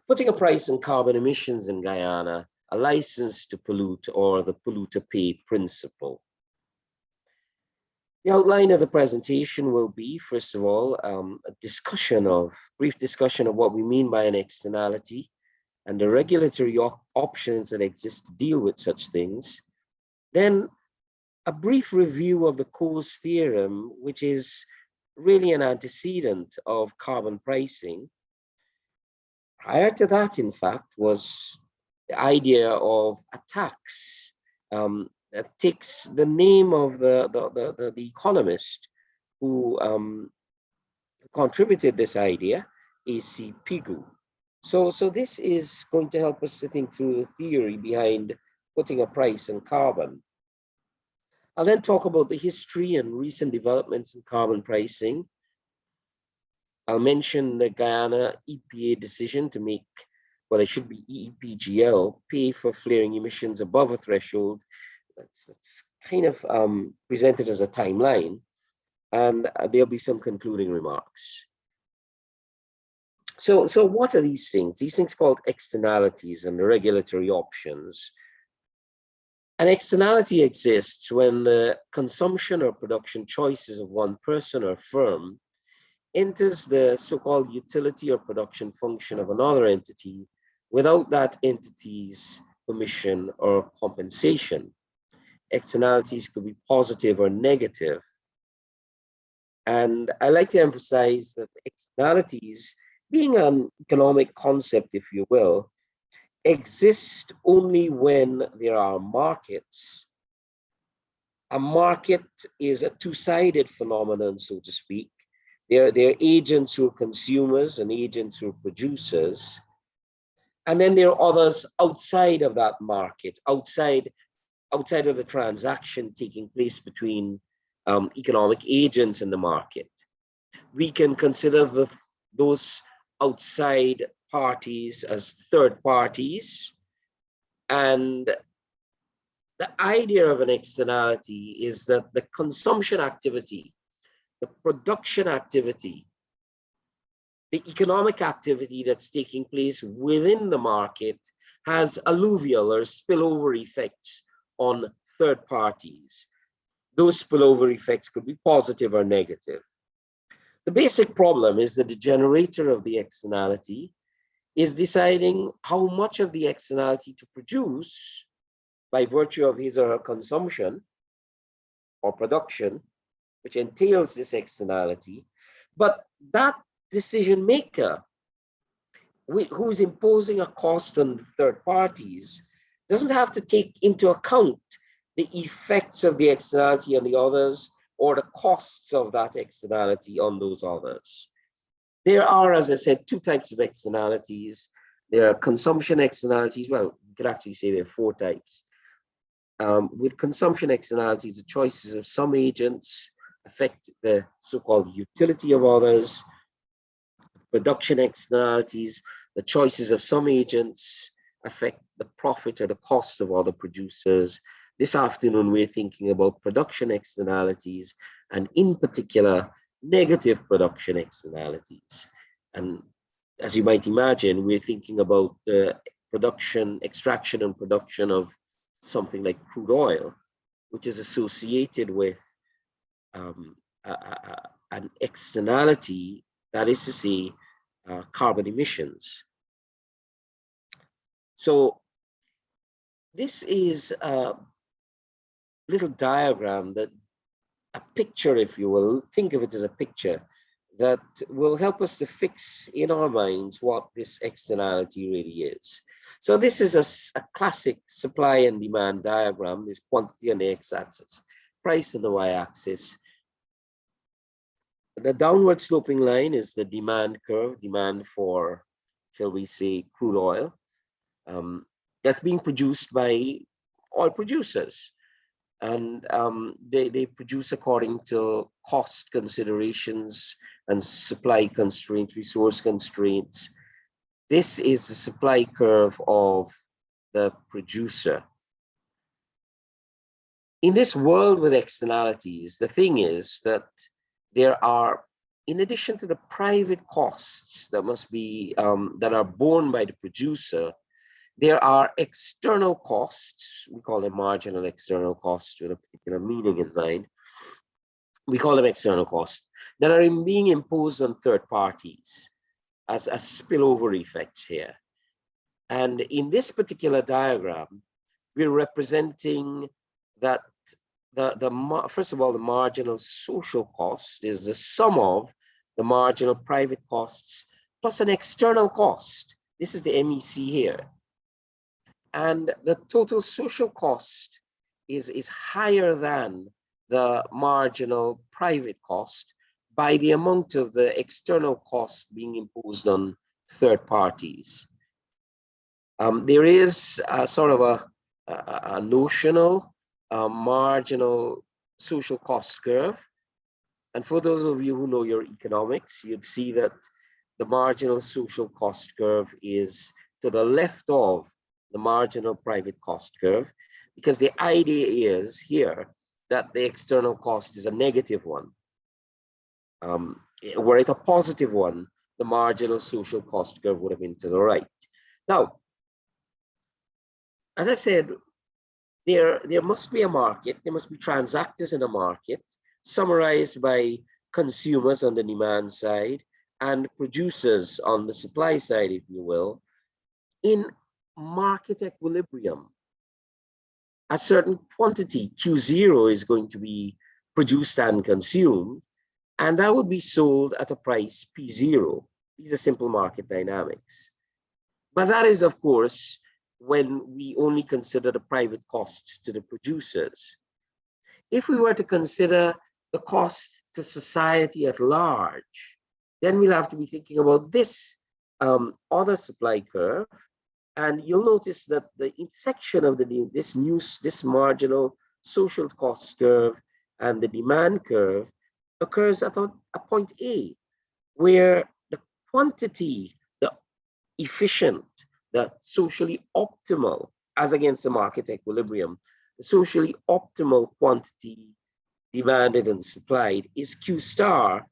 Putting a price on carbon emissions in Guyana, a license to pollute, or the polluter pay principle. The outline of the presentation will be, first of all, a brief discussion of what we mean by an externality and the regulatory options that exist to deal with such things. Then a brief review of the Coase theorem, which is really an antecedent of carbon pricing. Prior to that, in fact, was the idea of a tax that takes the name of the economist who contributed this idea, A.C. Pigou. So this is going to help us to think through the theory behind putting a price on carbon. I'll then talk about the history and recent developments in carbon pricing. I'll mention the Guyana EPA decision to make, well, it should be EPGL, pay for flaring emissions above a threshold. That's kind of presented as a timeline, and there'll be some concluding remarks. So what are these things? These things called externalities and the regulatory options. An externality exists when the consumption or production choices of one person or firm enters the so-called utility or production function of another entity without that entity's permission or compensation. Externalities could be positive or negative. And I like to emphasize that externalities, being an economic concept, if you will, exist only when there are markets. A market is a two-sided phenomenon, so to speak. There are agents who are consumers and agents who are producers. And then there are others outside of that market, outside of the transaction taking place between economic agents in the market. We can consider those outside parties as third parties. And the idea of an externality is that the consumption activity, the production activity, the economic activity that's taking place within the market has alluvial or spillover effects on third parties. Those spillover effects could be positive or negative. The basic problem is that the generator of the externality is deciding how much of the externality to produce by virtue of his or her consumption or production, which entails this externality. But that decision maker who's imposing a cost on third parties doesn't have to take into account the effects of the externality on the others or the costs of that externality on those others. There are, as I said, two types of externalities. There are consumption externalities. Well, you could actually say there are four types. With consumption externalities, the choices of some agents affect the so-called utility of others. Production externalities, the choices of some agents affect the profit or the cost of other producers. This afternoon, we're thinking about production externalities, and in particular, negative production externalities. And as you might imagine, we're thinking about the production, extraction and production of something like crude oil, which is associated with an externality, that is to say, carbon emissions. So this is a little diagram, that a picture, if you will, think of it as a picture that will help us to fix in our minds what this externality really is. So this is a classic supply and demand diagram. There's quantity on the x-axis, price on the y-axis. The downward sloping line is the demand curve, demand for, shall we say, crude oil. That's being produced by oil producers. And they produce according to cost considerations and supply constraints, resource constraints. This is the supply curve of the producer. In this world with externalities, the thing is that there are in addition to the private costs that must be that are borne by the producer, there are external costs. We call them marginal external costs with a particular meaning in mind. We call them external costs that are being imposed on third parties as spillover effects here. And in this particular diagram, we're representing that first of all, the marginal social cost is the sum of the marginal private costs plus an external cost. This is the MEC here. And the total social cost is higher than the marginal private cost by the amount of the external cost being imposed on third parties. There is a sort of a notional marginal social cost curve. And for those of you who know your economics, you'd see that the marginal social cost curve is to the left of the marginal private cost curve, because the idea is here that the external cost is a negative one. Were it a positive one, the marginal social cost curve would have been to the right. Now, as I said, there must be a market, there must be transactors in a market, summarized by consumers on the demand side and producers on the supply side, if you will, in market equilibrium. A certain quantity, Q0, is going to be produced and consumed, and that would be sold at a price P0. These are simple market dynamics. But that is, of course, when we only consider the private costs to the producers. If we were to consider the cost to society at large, then we'll have to be thinking about this other supply curve. And you'll notice that the intersection of this marginal social cost curve and the demand curve occurs at a point A, where the quantity, the efficient, the socially optimal, as against the market equilibrium, the socially optimal quantity demanded and supplied is Q star,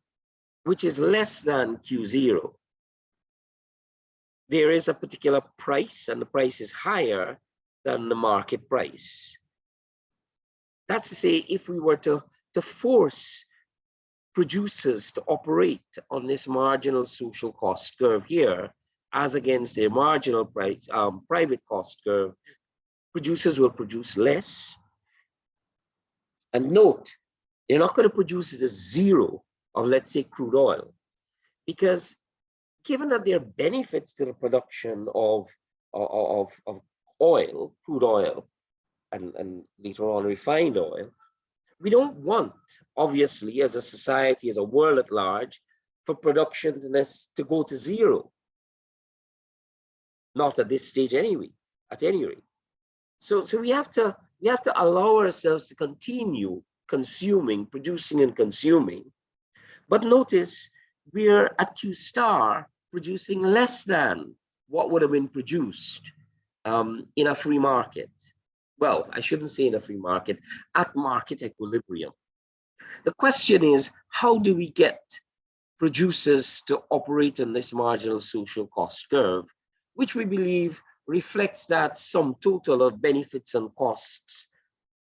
which is less than Q0. There is a particular price, and the price is higher than the market price. That's to say, if we were to force producers to operate on this marginal social cost curve here, as against a marginal price, private cost curve, producers will produce less. And note, they're not going to produce at a zero of, let's say, crude oil, because given that there are benefits to the production of oil, crude oil, and later on refined oil, we don't want, obviously, as a society, as a world at large, for production to go to zero. Not at this stage anyway, at any rate. So we have to allow ourselves to continue consuming, producing and consuming. But notice we're at Q star producing less than what would have been produced in a free market. Well, I shouldn't say in a free market, at market equilibrium. The question is, how do we get producers to operate on this marginal social cost curve, which we believe reflects that sum total of benefits and costs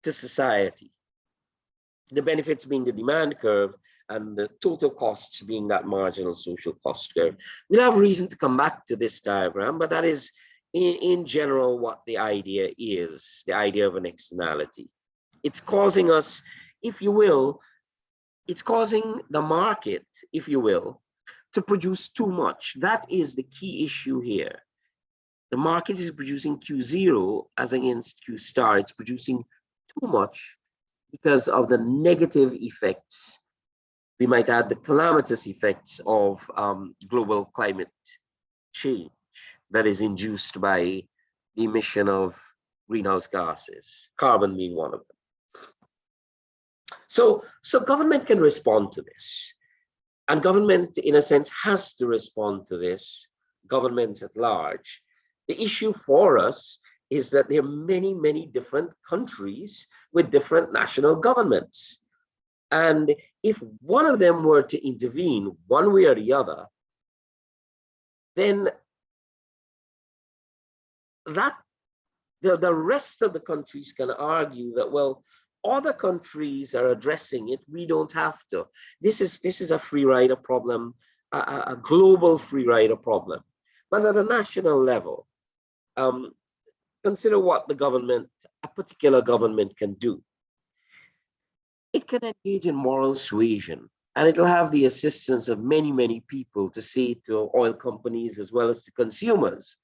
to society. The benefits being the demand curve and the total costs being that marginal social cost curve. We'll have reason to come back to this diagram, but that is in general what the idea is, the idea of an externality. It's causing us, if you will, it's causing the market, if you will, to produce too much. That is the key issue here. The market is producing Q0 as against Q star. It's producing too much because of the negative effects. We might add the calamitous effects of global climate change that is induced by the emission of greenhouse gases, carbon being one of them. So government can respond to this. And government, in a sense, has to respond to this, governments at large. The issue for us is that there are many, many different countries with different national governments. And if one of them were to intervene one way or the other, then that the rest of the countries can argue that, well, other countries are addressing it, we don't have to. This is a free rider problem, a global free rider problem. But at a national level, consider what the government, a particular government, can do. It can engage in moral suasion, and it'll have the assistance of many, many people to say to oil companies as well as to consumers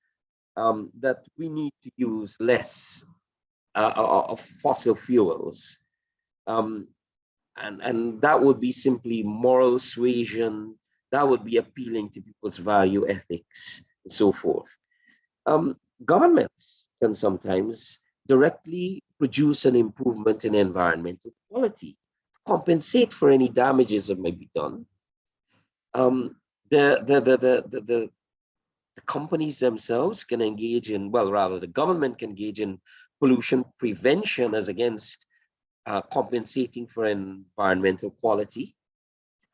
that we need to use less of fossil fuels. And that would be simply moral suasion. That would be appealing to people's value ethics and so forth. Governments can sometimes directly produce an improvement in environmental quality, compensate for any damages that may be done. The companies themselves can engage in, well, rather the government can engage in pollution prevention as against compensating for environmental quality.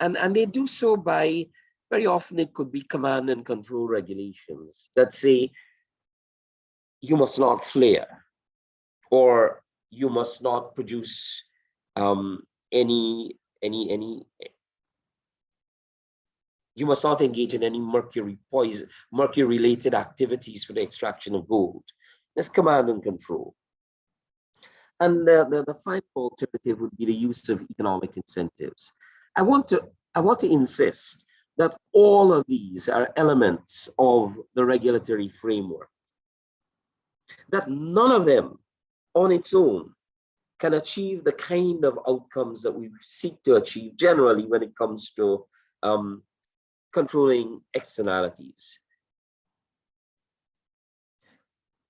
And they do so by, very often it could be command and control regulations that say, you must not flare, or you must not produce you must not engage in any mercury-related activities for the extraction of gold. That's command and control. And the final alternative would be the use of economic incentives. I want to insist that all of these are elements of the regulatory framework, that none of them on its own can achieve the kind of outcomes that we seek to achieve generally when it comes to controlling externalities.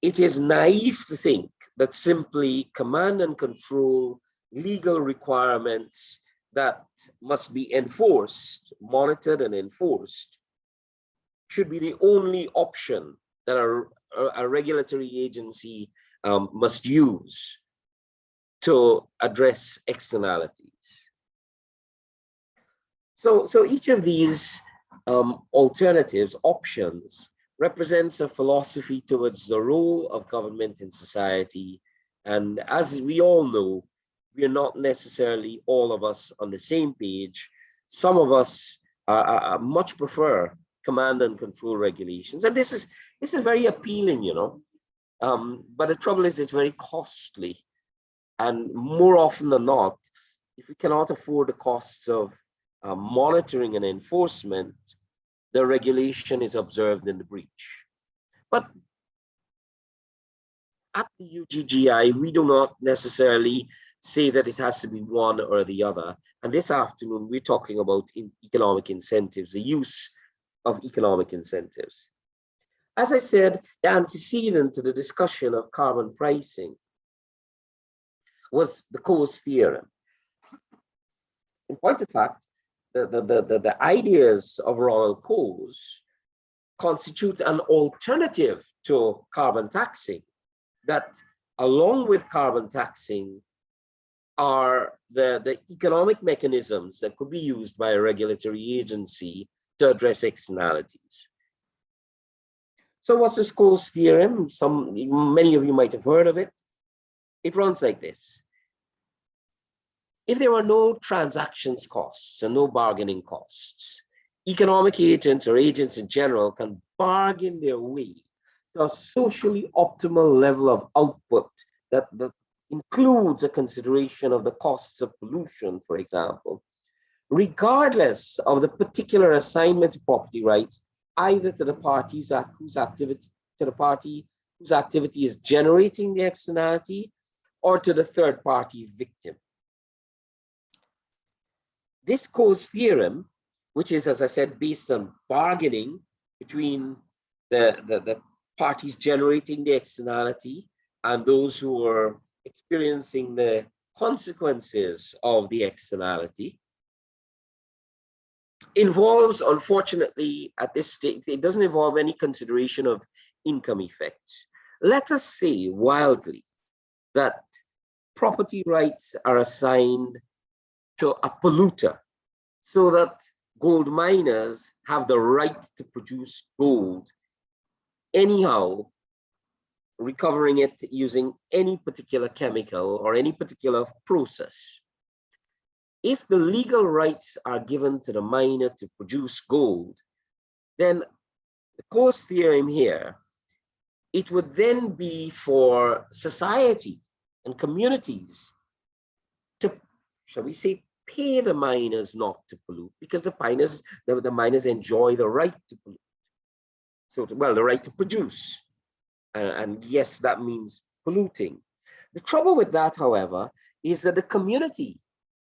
It is naive to think that simply command and control legal requirements that must be enforced, monitored and enforced, should be the only option that a regulatory agency must use to address externalities. So each of these alternatives, options, represents a philosophy towards the role of government in society. And as we all know, we are not necessarily all of us on the same page. Some of us much prefer command and control regulations. And this is very appealing, you know. But the trouble is it's very costly. And more often than not, if we cannot afford the costs of monitoring and enforcement, the regulation is observed in the breach. But at the UGGI, we do not necessarily say that it has to be one or the other. And this afternoon, we're talking about economic incentives, the use of economic incentives. As I said, the antecedent to the discussion of carbon pricing was the Coase theorem. In point of fact, the ideas of Royal Coase constitute an alternative to carbon taxing that, along with carbon taxing, are the economic mechanisms that could be used by a regulatory agency to address externalities. So what's this Coase theorem? Many of you might have heard of it. It runs like this. If there were no transactions costs and no bargaining costs, economic agents or agents in general can bargain their way to a socially optimal level of output that includes a consideration of the costs of pollution, for example, regardless of the particular assignment of property rights, either to the parties whose activity is generating the externality, or to the third party victim. This Coase theorem, which is, as I said, based on bargaining between the parties generating the externality and those who are experiencing the consequences of the externality, involves, unfortunately, at this stage, it doesn't involve any consideration of income effects. Let us say wildly that property rights are assigned to a polluter, so that gold miners have the right to produce gold anyhow, recovering it using any particular chemical or any particular process. If the legal rights are given to the miner to produce gold, then the Coase theorem here, it would then be for society and communities to, shall we say, pay the miners not to pollute, because the miners enjoy the right to pollute. So, well, the right to produce. And yes, that means polluting. The trouble with that, however, is that the community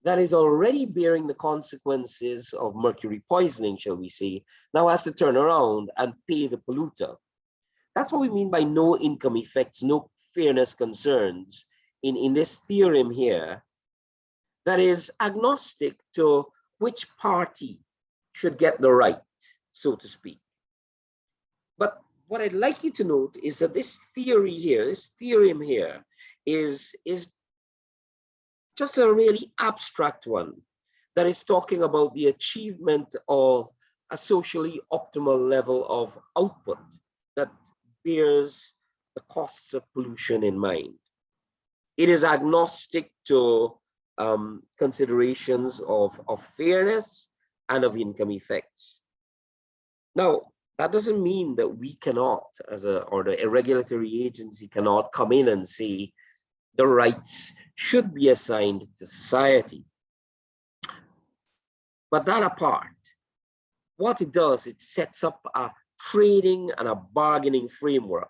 that is already bearing the consequences of mercury poisoning, shall we say, now has to turn around and pay the polluter. That's what we mean by no income effects, no fairness concerns in this theorem here, that is agnostic to which party should get the right, so to speak. But what I'd like you to note is that this theory here, this theorem here, is just a really abstract one that is talking about the achievement of a socially optimal level of output that bears the costs of pollution in mind. It is agnostic to considerations of fairness and of income effects. Now, that doesn't mean that we cannot, or the regulatory agency cannot come in and say the rights should be assigned to society. But that apart, what it does, it sets up a trading and a bargaining framework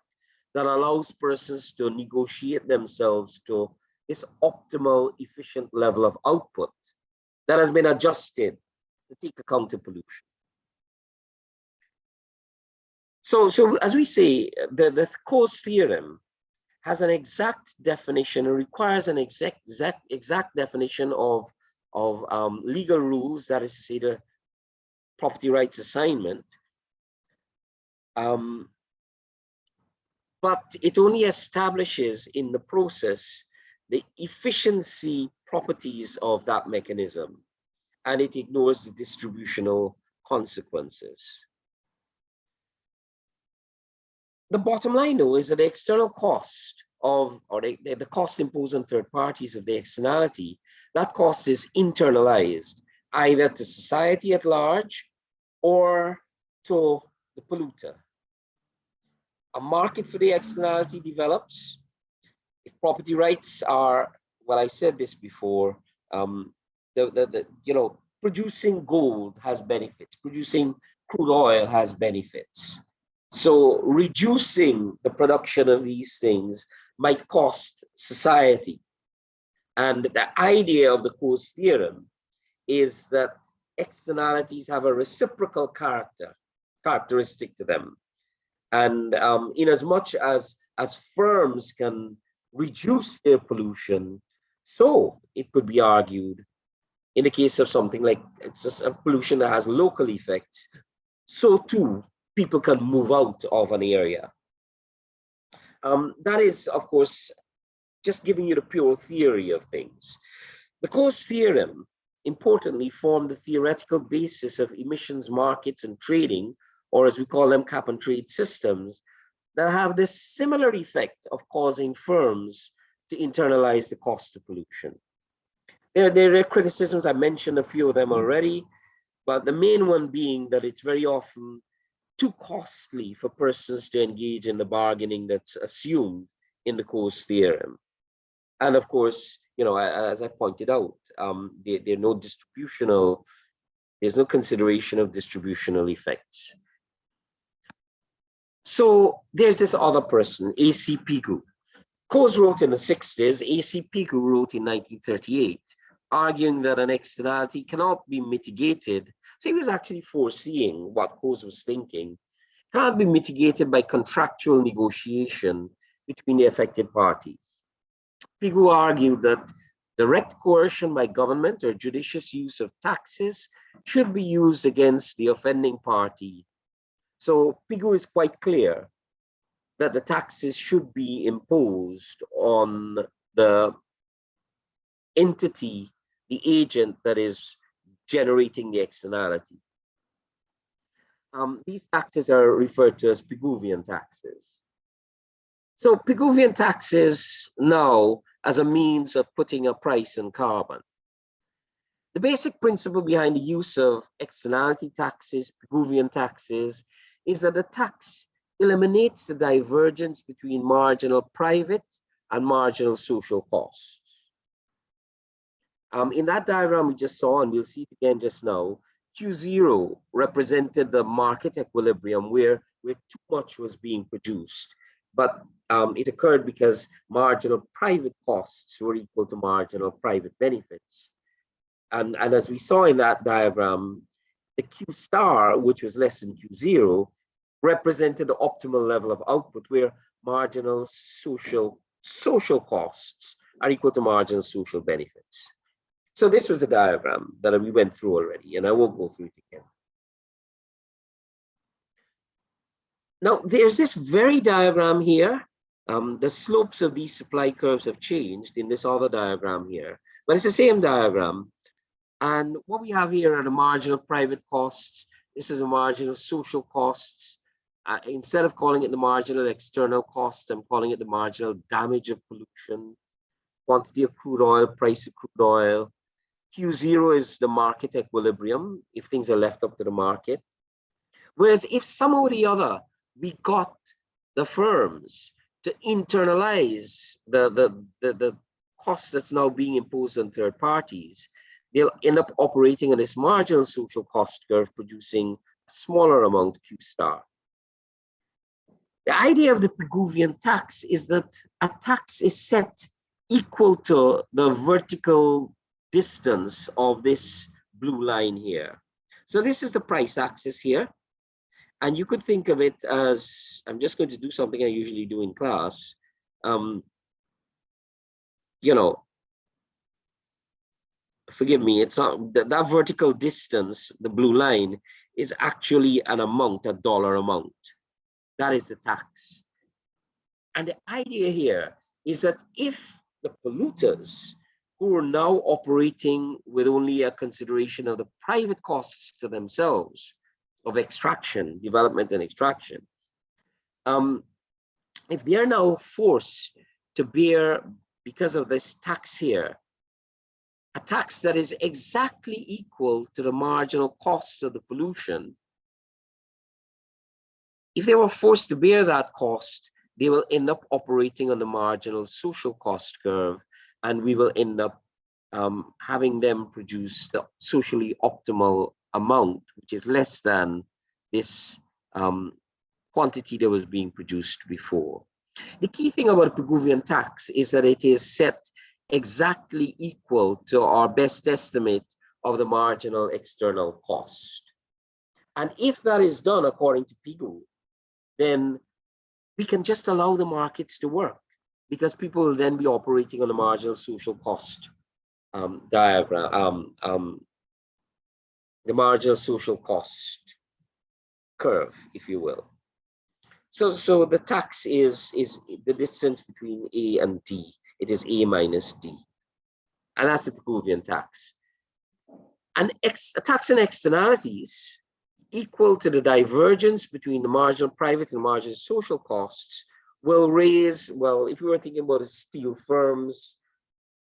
that allows persons to negotiate themselves to this optimal, efficient level of output that has been adjusted to take account of pollution. So as we say, the Coase theorem has an exact definition, it requires an exact definition of legal rules, that is to say the property rights assignment. But it only establishes in the process the efficiency properties of that mechanism, and it ignores the distributional consequences. The bottom line, though, is that the external cost of, or the cost imposed on third parties of the externality, that cost is internalized either to society at large or to the polluter. A market for the externality develops. If property rights are, well, I said this before, producing gold has benefits, producing crude oil has benefits. So reducing the production of these things might cost society. And the idea of the Coase theorem is that externalities have a reciprocal characteristic to them. And in as much as firms can reduce their pollution, so it could be argued, in the case of something like it's just a pollution that has local effects, so too people can move out of an area. That is, of course, just giving you the pure theory of things. The Coase theorem, importantly, formed the theoretical basis of emissions markets and trading, or as we call them, cap and trade systems, that have this similar effect of causing firms to internalize the cost of pollution. There are criticisms, I mentioned a few of them already, but the main one being that it's very often too costly for persons to engage in the bargaining that's assumed in the Coase theorem. And of course, as I pointed out, there's no consideration of distributional effects. So there's this other person, A.C. Pigou. Coase wrote in the 60s, A.C. Pigou wrote in 1938, arguing that an externality cannot be mitigated. So he was actually foreseeing what Coase was thinking, cannot be mitigated by contractual negotiation between the affected parties. Pigou argued that direct coercion by government or judicious use of taxes should be used against the offending party. So Pigou is quite clear that the taxes should be imposed on the entity the agent that is generating the externality. These taxes are referred to as Pigouvian taxes. So Pigouvian taxes now as a means of putting a price on carbon. The basic principle behind the use of externality taxes, Pigouvian taxes, is that the tax eliminates the divergence between marginal private and marginal social costs. In that diagram we just saw, and we'll see it again just now, Q0 represented the market equilibrium where too much was being produced. But it occurred because marginal private costs were equal to marginal private benefits. And as we saw in that diagram, the Q star, which was less than Q0, represented the optimal level of output where marginal social costs are equal to marginal social benefits. So this was a diagram that we went through already, and I won't go through it again. Now, there's this very diagram here. The slopes of these supply curves have changed in this other diagram here, but it's the same diagram. And what we have here are the marginal private costs. This is the marginal social costs. Instead of calling it the marginal external cost, I'm calling it the marginal damage of pollution, quantity of crude oil, price of crude oil. Q0 is the market equilibrium if things are left up to the market. Whereas if somehow or the other we got the firms to internalize the cost that's now being imposed on third parties, they'll end up operating on this marginal social cost curve, producing a smaller amount Q star. The idea of the Pigouvian tax is that a tax is set equal to the vertical distance of this blue line here. So this is the price axis here. And you could think of it as, I'm just going to do something I usually do in class. You know, forgive me, it's not that vertical distance, the blue line, is actually an amount, a dollar amount. That is the tax. And the idea here is that if the polluters who are now operating with only a consideration of the private costs to themselves of extraction, development and extraction, if they are now forced to bear, because of this tax here, a tax that is exactly equal to the marginal cost of the pollution, if they were forced to bear that cost, they will end up operating on the marginal social cost curve, and we will end up having them produce the socially optimal amount, which is less than this quantity that was being produced before. The key thing about a Pigouvian tax is that it is set exactly equal to our best estimate of the marginal external cost. And if that is done according to Pigou, then we can just allow the markets to work, because people will then be operating on the marginal social cost diagram, the marginal social cost curve, if you will. So the tax is the distance between A and D. It is A minus D. And that's the Pigouvian tax. And a tax on externalities equal to the divergence between the marginal private and marginal social costs will raise, well, if we were thinking about the steel firms,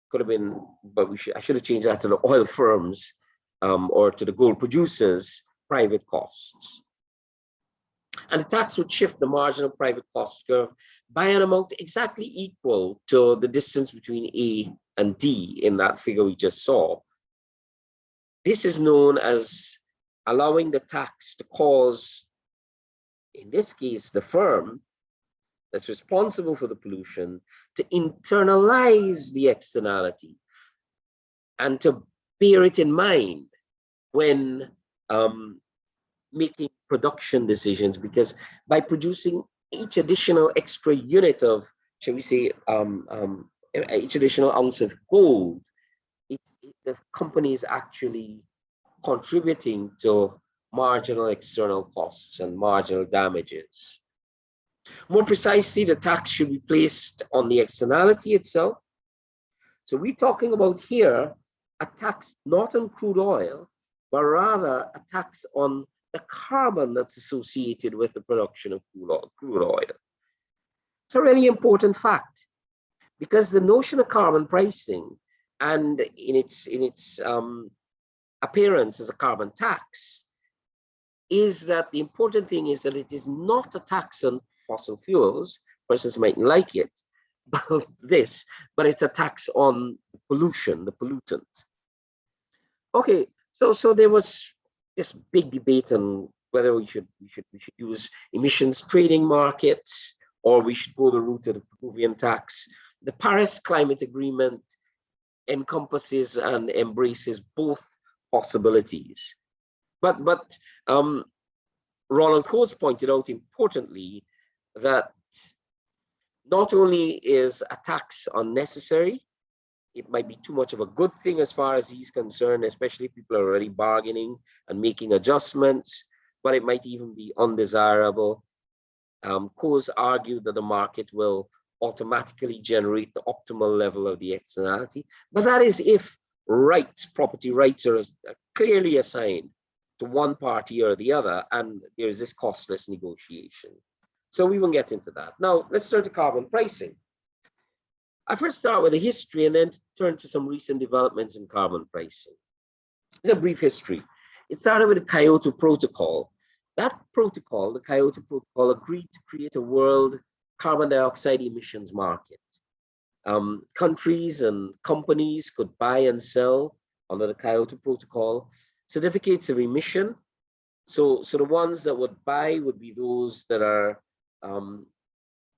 could have been, but I should have changed that to the oil firms or to the gold producers' private costs. And the tax would shift the marginal private cost curve by an amount exactly equal to the distance between A and D in that figure we just saw. This is known as allowing the tax to cause, in this case, the firm that's responsible for the pollution to internalize the externality and to bear it in mind when making production decisions, because by producing each additional extra unit of, shall we say, each additional ounce of gold, the company is actually contributing to marginal external costs and marginal damages. More precisely, the tax should be placed on the externality itself. So we're talking about here a tax not on crude oil, but rather a tax on the carbon that's associated with the production of crude oil. It's a really important fact, because the notion of carbon pricing, and in its appearance as a carbon tax, is that the important thing is that it is not a tax on fossil fuels. Persons mightn't like it, but it's a tax on pollution, the pollutant. Okay, so there was this big debate on whether we should use emissions trading markets, or we should go the route of the Pigouvian tax. The Paris Climate Agreement encompasses and embraces both possibilities. But Ronald Coase pointed out importantly that not only is a tax unnecessary, it might be too much of a good thing as far as he's concerned, especially if people are already bargaining and making adjustments, but it might even be undesirable. Coase argued that the market will automatically generate the optimal level of the externality, but that is if property rights are clearly assigned to one party or the other, and there's this costless negotiation. So we won't get into that. Now, let's turn to carbon pricing. I first start with a history and then turn to some recent developments in carbon pricing. It's a brief history. It started with the Kyoto Protocol. That protocol, the Kyoto Protocol, agreed to create a world carbon dioxide emissions market. Countries and companies could buy and sell under the Kyoto Protocol certificates of emission. So the ones that would buy would be those that are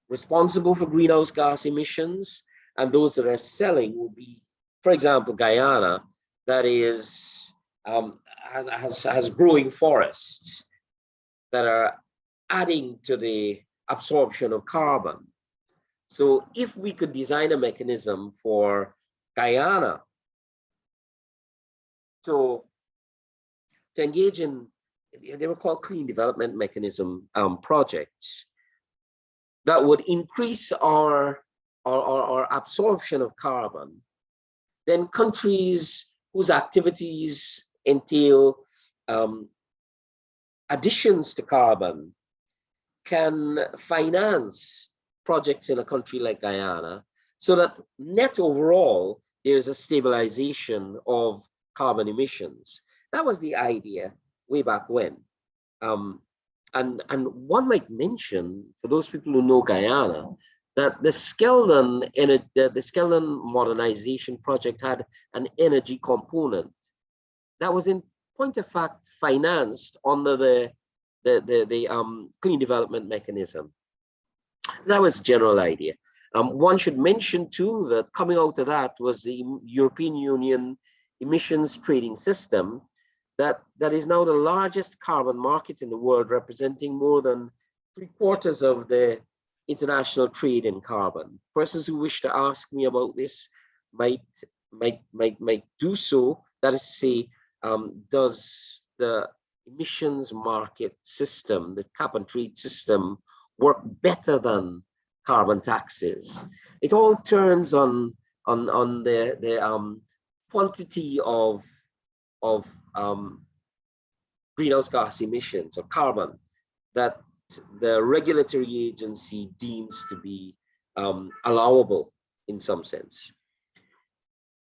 responsible for greenhouse gas emissions, and those that are selling will be, for example, Guyana, that is has growing forests that are adding to the absorption of carbon. So if we could design a mechanism for Guyana to engage in, they were called clean development mechanism projects, that would increase our absorption of carbon, then countries whose activities entail additions to carbon can finance projects in a country like Guyana, so that net overall, there's a stabilization of carbon emissions. That was the idea way back when. And one might mention, for those people who know Guyana, that the Skeldon modernization project had an energy component that was, in point of fact, financed under the clean development mechanism. That was the general idea. One should mention too that coming out of that was the European Union Emissions Trading System, that is now the largest carbon market in the world, representing more than 3/4 of the international trade in carbon. Persons who wish to ask me about this might do so. That is to say, does the emissions market system, the cap and trade system, work better than carbon taxes? It all turns on the quantity of greenhouse gas emissions or carbon that the regulatory agency deems to be allowable in some sense.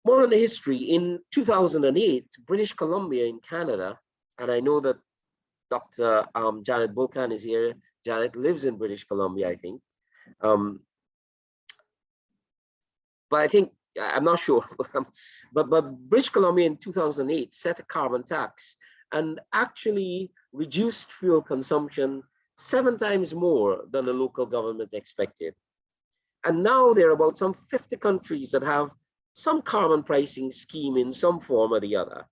More on the history. In 2008, British Columbia in Canada, and I know that Dr. Janet Bulkan is here. Janet lives in British Columbia, I think. But I think, I'm not sure, but British Columbia in 2008 set a carbon tax and actually reduced fuel consumption 7 times more than the local government expected. And now there are about some 50 countries that have some carbon pricing scheme in some form or the other.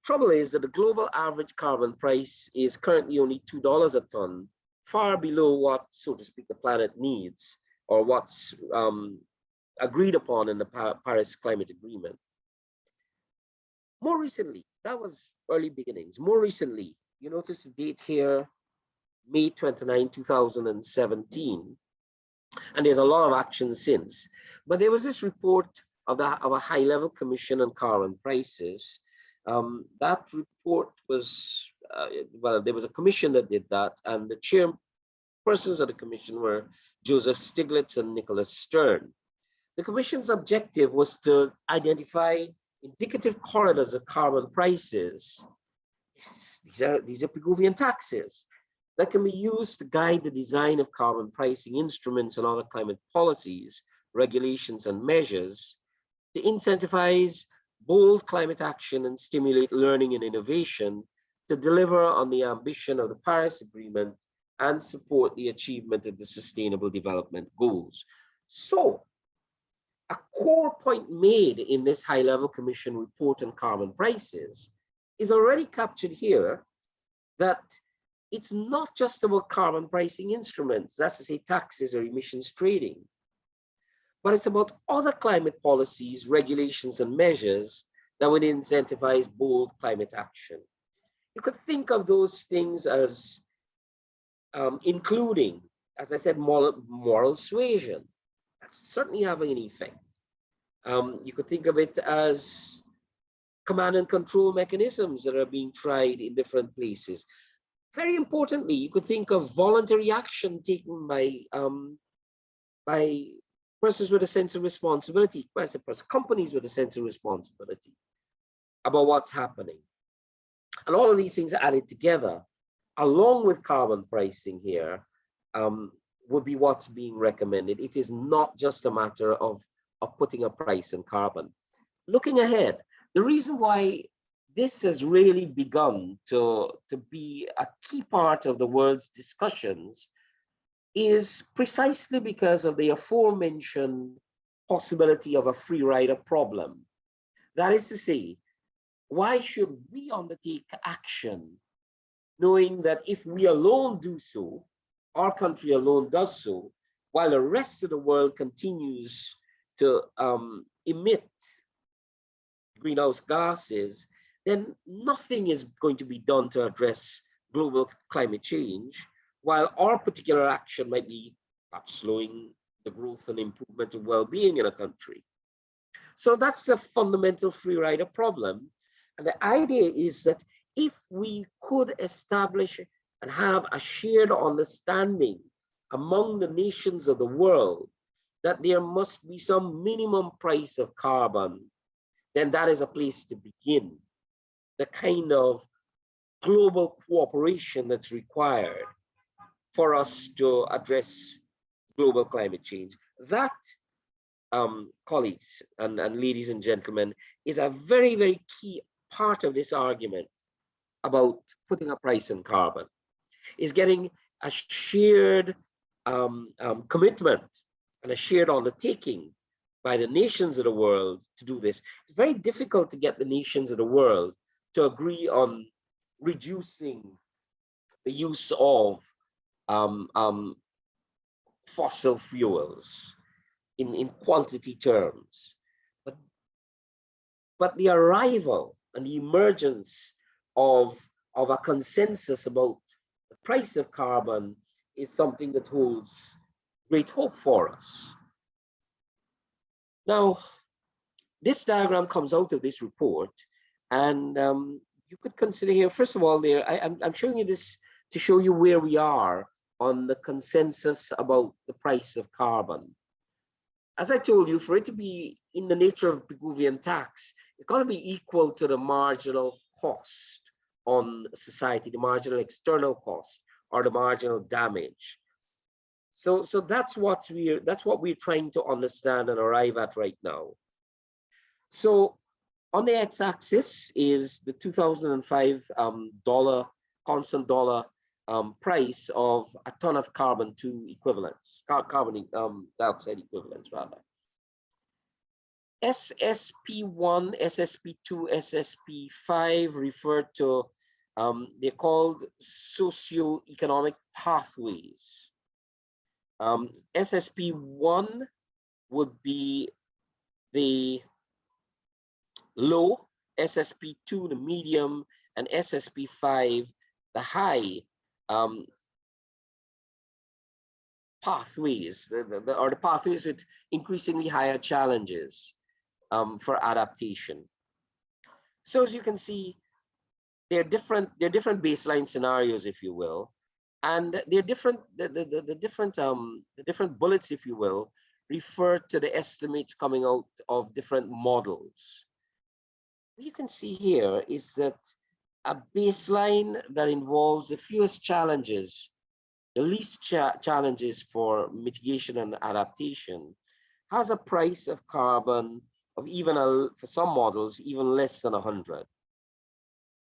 Trouble is that the global average carbon price is currently only $2 a ton, far below what, so to speak, the planet needs, or what's agreed upon in the Paris Climate Agreement. More recently, that was early beginnings. More recently, you notice the date here, May 29, 2017, and there's a lot of action since. But there was this report of a high-level commission on carbon prices. That report was, well, there was a commission that did that, and the chairpersons of the commission were Joseph Stiglitz and Nicholas Stern. The commission's objective was to identify indicative corridors of carbon prices. These are Pigouvian taxes that can be used to guide the design of carbon pricing instruments and other climate policies, regulations, and measures to incentivize bold climate action and stimulate learning and innovation to deliver on the ambition of the Paris Agreement and support the achievement of the Sustainable Development Goals. So, a core point made in this high-level commission report on carbon prices is already captured here, that it's not just about carbon pricing instruments, that's to say taxes or emissions trading, but it's about other climate policies, regulations, and measures that would incentivize bold climate action. You could think of those things as including, as I said, moral suasion. That's certainly having an effect. You could think of it as command and control mechanisms that are being tried in different places. Very importantly, you could think of voluntary action taken by persons with a sense of responsibility, companies with a sense of responsibility about what's happening. And all of these things added together, along with carbon pricing here, would be what's being recommended. It is not just a matter of putting a price on carbon. Looking ahead, the reason why this has really begun to be a key part of the world's discussions is precisely because of the aforementioned possibility of a free rider problem. That is to say, why should we undertake action knowing that if we alone do so, our country alone does so, while the rest of the world continues to emit greenhouse gases, then nothing is going to be done to address global climate change, while our particular action might be perhaps slowing the growth and improvement of well-being in a country. So that's the fundamental free rider problem. And the idea is that if we could establish and have a shared understanding among the nations of the world that there must be some minimum price of carbon, then that is a place to begin the kind of global cooperation that's required for us to address global climate change. That, colleagues and ladies and gentlemen, is a very, very key part of this argument about putting a price on carbon, is getting a shared commitment and a shared undertaking by the nations of the world to do this. It's very difficult to get the nations of the world to agree on reducing the use of fossil fuels in quantity terms. But the arrival and the emergence of a consensus about the price of carbon is something that holds great hope for us. Now, this diagram comes out of this report, and you could consider here, first of all, I'm showing you this to show you where we are on the consensus about the price of carbon. As I told you, for it to be in the nature of Pigouvian tax, it's got to be equal to the marginal cost on society, the marginal external cost or the marginal damage. So that's what we're trying to understand and arrive at right now. So on the x-axis is the 2005 constant dollar price of a ton of carbon-2 equivalents, carbon dioxide equivalents rather. SSP1, SSP2, SSP5 refer to, they're called socioeconomic pathways. SSP1 would be the low, SSP2 the medium, and SSP5 the high pathways, or the pathways with increasingly higher challenges. for adaptation. So as you can see, they're different baseline scenarios, if you will, and they're different. The different bullets, if you will, refer to the estimates coming out of different models. What you can see here is that a baseline that involves the fewest challenges, the least challenges for mitigation and adaptation, has a price of carbon of even for some models even less than 100.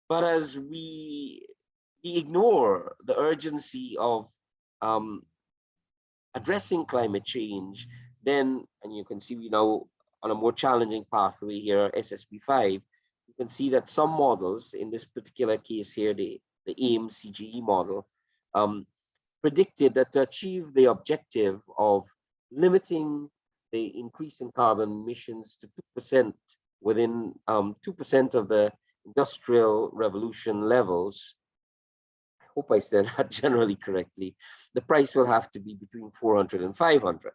But as we ignore the urgency of addressing climate change, then, and you can see we now on a more challenging pathway here, SSP5, you can see that some models, in this particular case here, the AIM CGE model, predicted that to achieve the objective of limiting the increase in carbon emissions to 2% within 2% of the industrial revolution levels, I hope I said that generally correctly, the price will have to be between 400 and 500.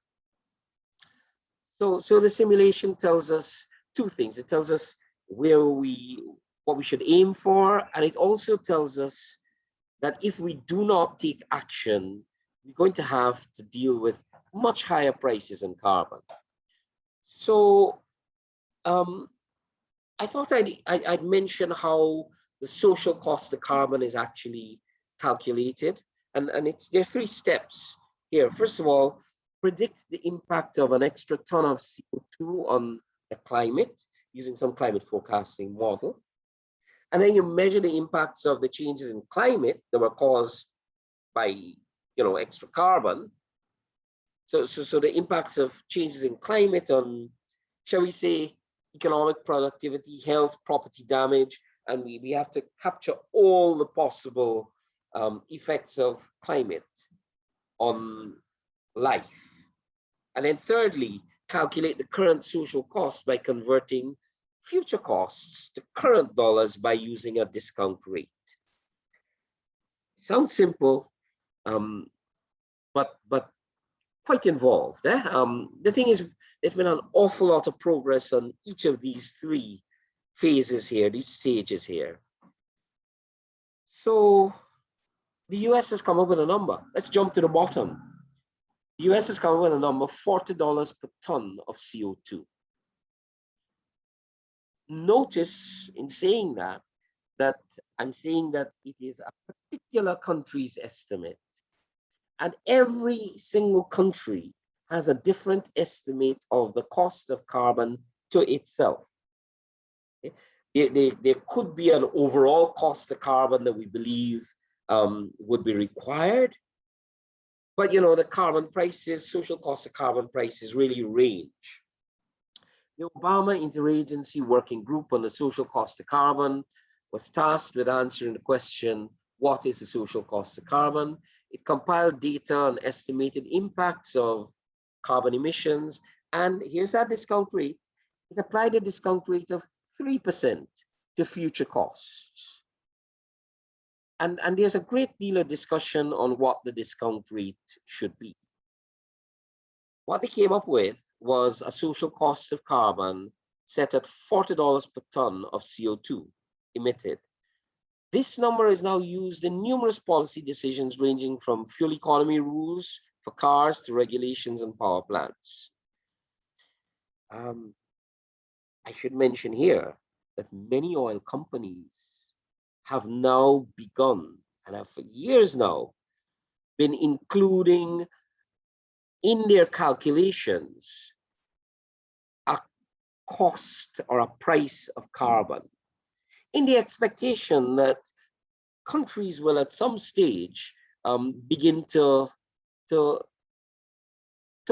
So the simulation tells us two things. It tells us what we should aim for, and it also tells us that if we do not take action, we're going to have to deal with much higher prices in carbon. So I thought I'd mention how the social cost of carbon is actually calculated, and there are 3 steps here. First of all, predict the impact of an extra ton of CO2 on the climate using some climate forecasting model. And then you measure the impacts of the changes in climate that were caused by, extra carbon. So the impacts of changes in climate on, shall we say, economic productivity, health, property damage, and we have to capture all the possible effects of climate on life. And then thirdly, calculate the current social cost by converting future costs to current dollars by using a discount rate. Sounds simple, but quite involved. The thing is, there's been an awful lot of progress on each of these 3 phases here, these stages here. So the US has come up with a number. Let's jump to the bottom. The US has come up with a number, $40 per ton of CO2. Notice in saying that I'm saying that it is a particular country's estimate, and every single country has a different estimate of the cost of carbon to itself. Okay? There could be an overall cost of carbon that we believe would be required, but the carbon prices, social cost of carbon prices really range. The Obama Interagency Working Group on the Social Cost of Carbon was tasked with answering the question, what is the social cost of carbon? It compiled data on estimated impacts of carbon emissions, and here's that discount rate. It applied a discount rate of 3% to future costs. And there's a great deal of discussion on what the discount rate should be. What they came up with was a social cost of carbon set at $40 per ton of CO2 emitted. This number is now used in numerous policy decisions ranging from fuel economy rules for cars to regulations on power plants. I should mention here that many oil companies have now begun, and have for years now, been including in their calculations a cost or a price of carbon, in the expectation that countries will at some stage begin to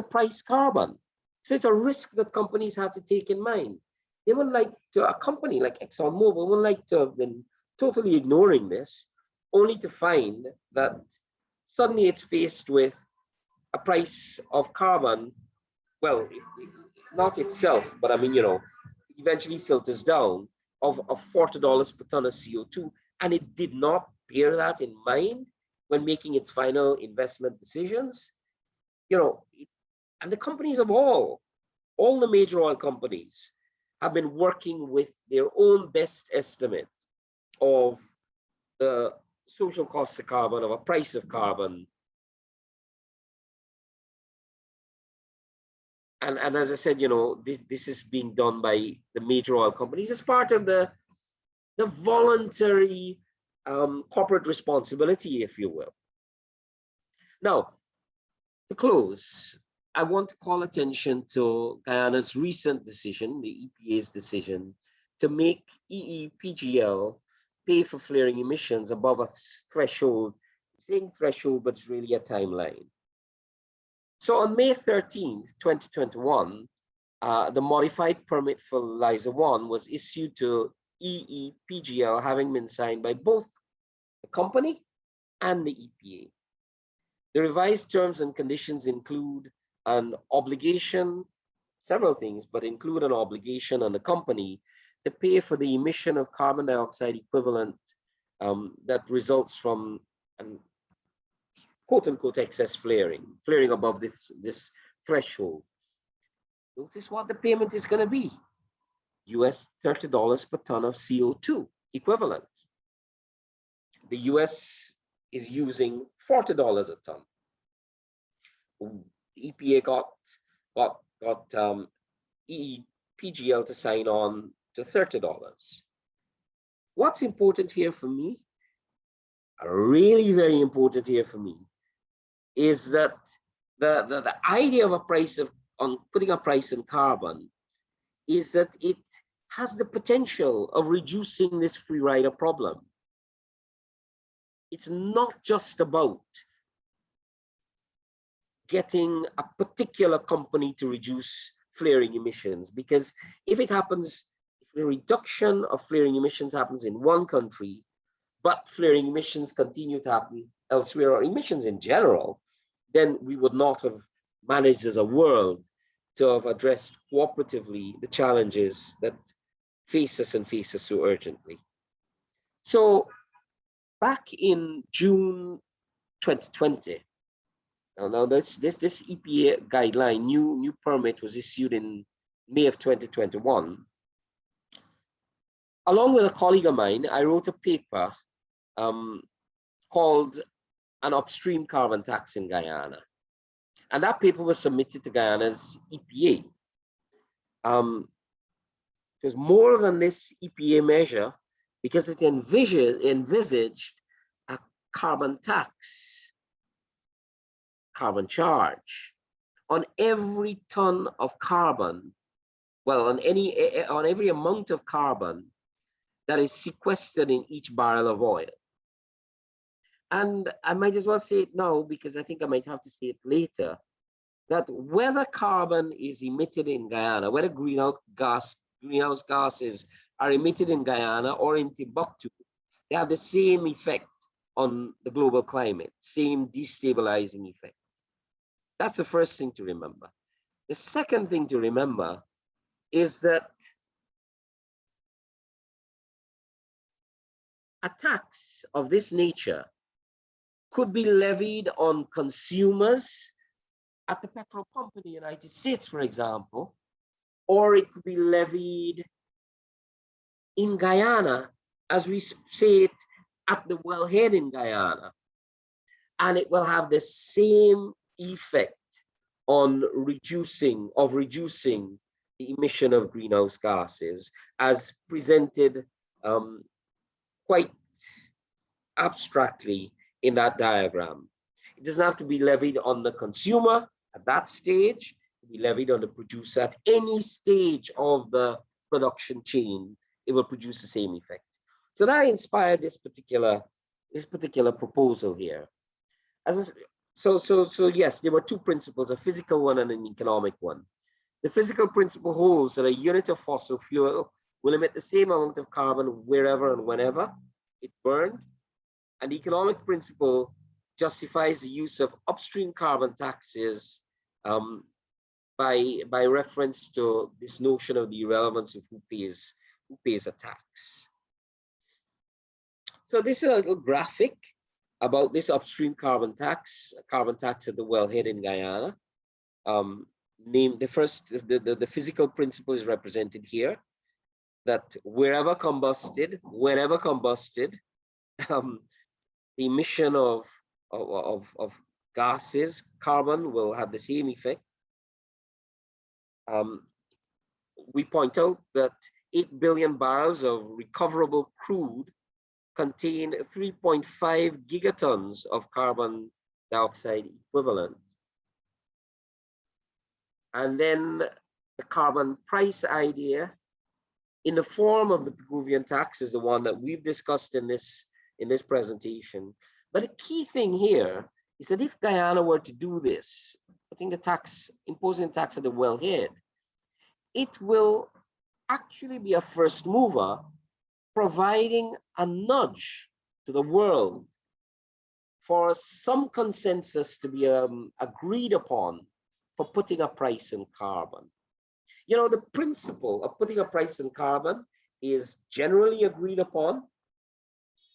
price carbon. So it's a risk that companies have to take in mind. They would like to, a company like ExxonMobil would like to have been totally ignoring this, only to find that suddenly it's faced with a price of carbon, well, not itself, but I mean, eventually filters down of $40 per ton of CO2. And it did not bear that in mind when making its final investment decisions. And the companies of all the major oil companies have been working with their own best estimate of the social cost of carbon, of a price of carbon. And as I said, you know, this is being done by the major oil companies as part of the voluntary corporate responsibility, if you will. Now, to close, I want to call attention to Guyana's recent decision, the EPA's decision, to make EEPGL pay for flaring emissions above a threshold, saying threshold, but it's really a timeline. So on May 13th, 2021, the modified permit for Liza 1 was issued to EEPGL, having been signed by both the company and the EPA. The revised terms and conditions include an obligation, several things, but include an obligation on the company to pay for the emission of carbon dioxide equivalent that results from quote unquote excess flaring above this threshold. Notice what the payment is going to be. US $30 per ton of CO2 equivalent. The US is using $40 a ton. The EPA got EEPGL to sign on to $30. What's important here for me, really very important here for me, is that the idea of a price on putting a price on carbon is that it has the potential of reducing this free rider problem. It's not just about getting a particular company to reduce flaring emissions, because if it happens, if the reduction of flaring emissions happens in one country, but flaring emissions continue to happen elsewhere, or emissions in general, then we would not have managed as a world to have addressed cooperatively the challenges that face us and face us so urgently. So back in June 2020, now this EPA guideline, new permit was issued in May of 2021. Along with a colleague of mine, I wrote a paper called An Upstream Carbon Tax in Guyana. And that paper was submitted to Guyana's EPA. It was more than this EPA measure because it envisaged a carbon tax, carbon charge on every ton of carbon, well, on every amount of carbon that is sequestered in each barrel of oil. And I might as well say it now because I think I might have to say it later, that whether carbon is emitted in Guyana, whether greenhouse gases are emitted in Guyana or in Timbuktu, they have the same effect on the global climate, same destabilizing effect. That's the first thing to remember. The second thing to remember is that a tax of this nature could be levied on consumers at the petrol pump in the United States, for example, or it could be levied in Guyana, as we say it, at the wellhead in Guyana. And it will have the same effect on reducing the emission of greenhouse gases as presented quite abstractly in that diagram. It doesn't have to be levied on the consumer at that stage. It will be levied on the producer at any stage of the production chain. It will produce the same effect. So that inspired this particular proposal here. So yes, there were two principles: a physical one and an economic one. The physical principle holds that a unit of fossil fuel will emit the same amount of carbon wherever and whenever it's burned. And the economic principle justifies the use of upstream carbon taxes by reference to this notion of the irrelevance of who pays a tax. So this is a little graphic about this upstream carbon tax at the wellhead in Guyana. name the first, the physical principle is represented here, that wherever combusted, the emission of gases, carbon, will have the same effect. We point out that 8 billion barrels of recoverable crude contain 3.5 gigatons of carbon dioxide equivalent. And then the carbon price idea in the form of the Pigouvian tax is the one that we've discussed in this presentation. But the key thing here is that if Guyana were to do this, putting the tax, imposing tax at the wellhead, it will actually be a first mover, providing a nudge to the world for some consensus to be agreed upon for putting a price in carbon. You know, the principle of putting a price in carbon is generally agreed upon,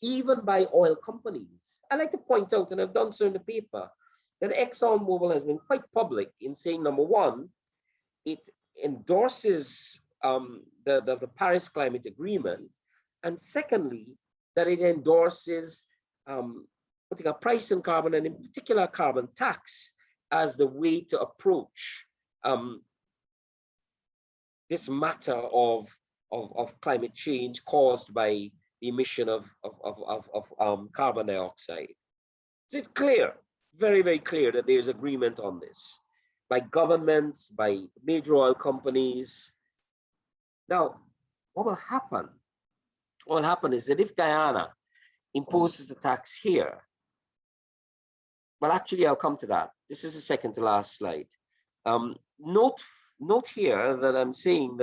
even by oil companies. I like to point out, and I've done so in the paper, that ExxonMobil has been quite public in saying, number one, it endorses the Paris Climate Agreement, and secondly, that it endorses putting a price in carbon, and in particular carbon tax, as the way to approach this matter of climate change caused by the emission of carbon dioxide. So it's clear, very, very clear that there's agreement on this by governments, by major oil companies. Now, what will happen? What will happen is that if Guyana imposes the tax here, well, actually, I'll come to that. This is the second to last slide. Note here that I'm saying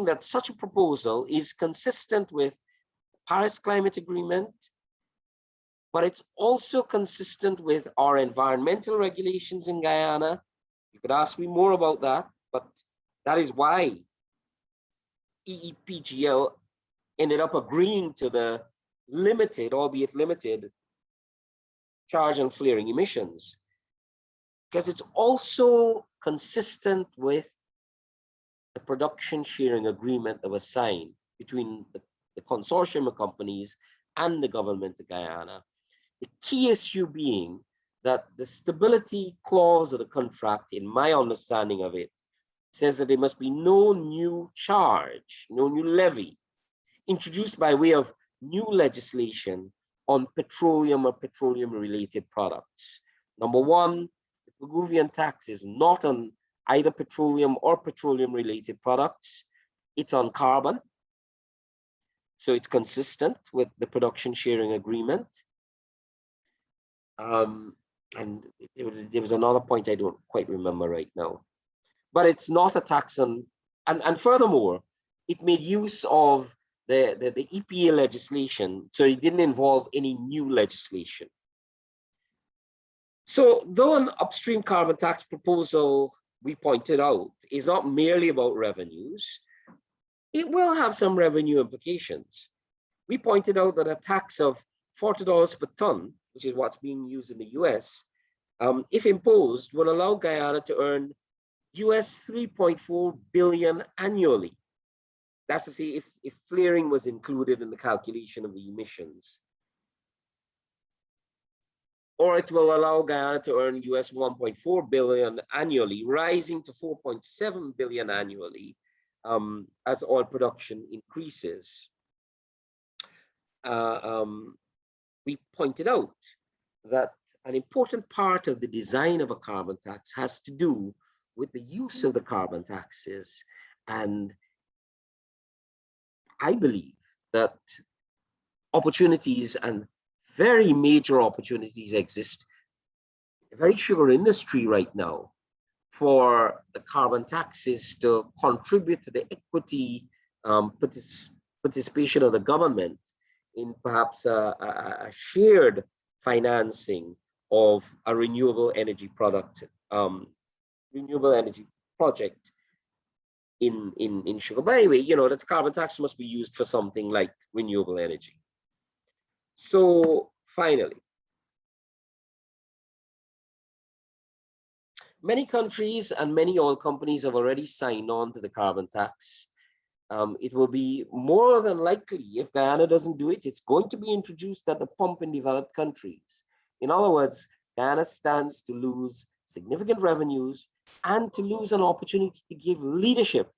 that such a proposal is consistent with the Paris Climate Agreement, but it's also consistent with our environmental regulations in Guyana. You could ask me more about that, but that is why EEPGL ended up agreeing to the limited, albeit limited, charge on flaring emissions, because it's also consistent with the production sharing agreement that was signed between the consortium of companies and the government of Guyana. The key issue being that the stability clause of the contract, in my understanding of it, says that there must be no new charge, no new levy introduced by way of new legislation on petroleum or petroleum-related products. Number one, the Pigouvian tax is not on either petroleum or petroleum-related products. It's on carbon. So it's consistent with the production sharing agreement. And there was another point I don't quite remember right now. But it's not a tax on, and furthermore, it made use of the EPA legislation, so it didn't involve any new legislation. So though an upstream carbon tax proposal, we pointed out, is not merely about revenues, it will have some revenue implications. We pointed out that a tax of $40 per ton, which is what's being used in the US, if imposed, will allow Guyana to earn US 3.4 billion annually. That's to say, if flaring was included in the calculation of the emissions. Or it will allow Guyana to earn US 1.4 billion annually, rising to 4.7 billion annually as oil production increases. We pointed out that an important part of the design of a carbon tax has to do with the use of the carbon taxes. And I believe that opportunities, and very major opportunities, exist in the very sugar industry right now for the carbon taxes to contribute to the equity participation of the government in perhaps a shared financing of a renewable energy product, renewable energy project in sugar. But anyway, you know, that the carbon tax must be used for something like renewable energy. So finally, Many countries and many oil companies have already signed on to the carbon tax. It will be more than likely, if Guyana doesn't do it, it's going to be introduced at the pump in developed countries. In other words, Guyana stands to lose significant revenues and to lose an opportunity to give leadership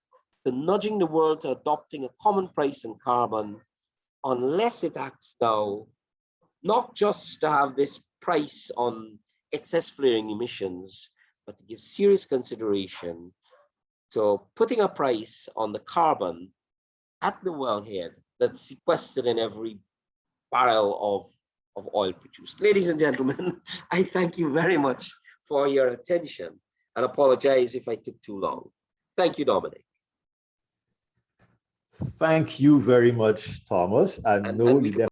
to nudging the world to adopting a common price on carbon, unless it acts now, not just to have this price on excess flaring emissions, but to give serious consideration to putting a price on the carbon at the wellhead that's sequestered in every barrel of oil produced. Ladies and gentlemen, I thank you very much for your attention and apologize if I took too long. Thank you, Dominic. Thank you very much, Thomas. And no, we you